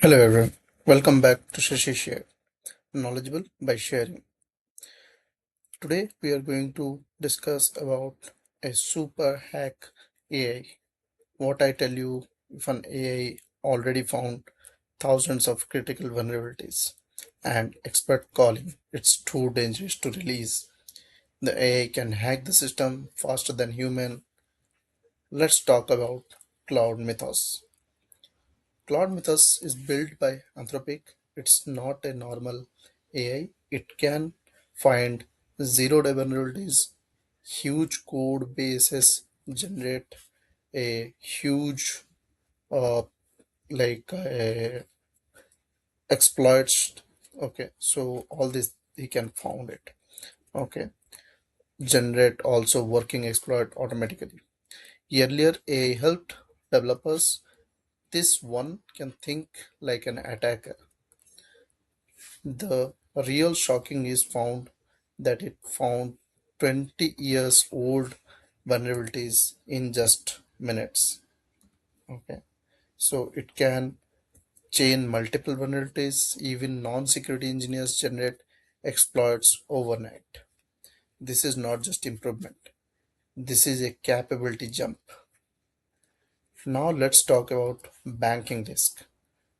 Hello everyone, welcome back to Sashi Share, knowledgeable by sharing. Today we are going to discuss about a super hack AI. What I tell you, if an AI already found thousands of critical vulnerabilities and expert calling it's too dangerous to release. The AI can hack the system faster than human. Let's talk about Cloud Mythos. Claude Mythos is built by Anthropic. It's not a normal AI. It can find zero-day vulnerabilities, huge code bases, generate a huge uh, exploits. Okay, so all this he can found it. Okay, generate also working exploit automatically. Earlier, AI helped developers. This one can think like an attacker. The real shocking is found that it found 20 years old vulnerabilities in just minutes. Okay, so it can chain multiple vulnerabilities. Even non-security engineers generate exploits overnight. This is not just improvement. This is a capability jump. Now let's talk about banking risk.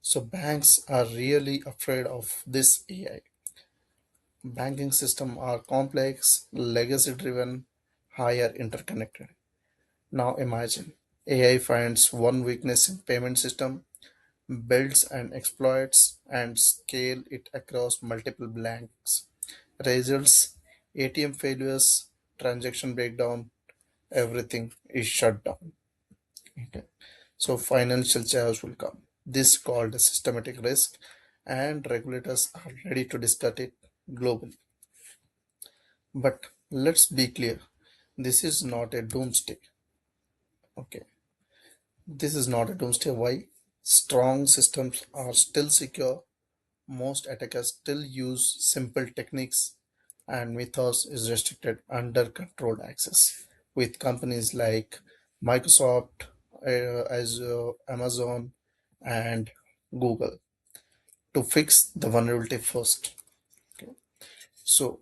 So banks are really afraid of this AI. Banking systems are complex, legacy driven, higher interconnected. Now imagine AI finds one weakness in payment system, builds and exploits and scale it across multiple blanks. Results ATM failures, transaction breakdown, everything is shut down. Okay. So financial chaos will come. This called a systematic risk and regulators are ready to discuss it globally. But let's be clear, this is not a doomsday. Okay, this is not a doomsday. Why? Strong systems are still secure. Most attackers still use simple techniques, and Mythos is restricted under controlled access with companies like Microsoft, Azure, Amazon, and Google to fix the vulnerability first. Okay. So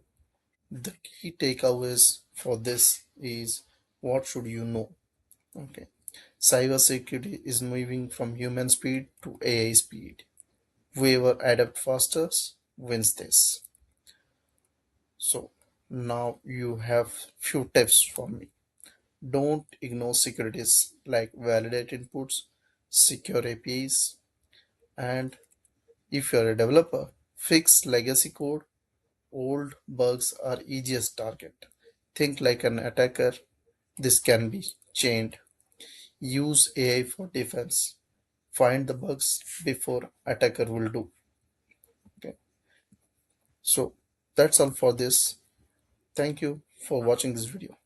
the key takeaways for this is what should you know? Okay. Cybersecurity is moving from human speed to AI speed. Whoever adapts faster wins this. So now you have few tips for me. Don't ignore securities like validate inputs, secure APIs, and if you're a developer, fix legacy code. Old bugs are easiest target. Think like an attacker. This can be chained. Use AI for defense. Find the bugs before attacker will do. Okay. So that's all for this. Thank you for watching this video.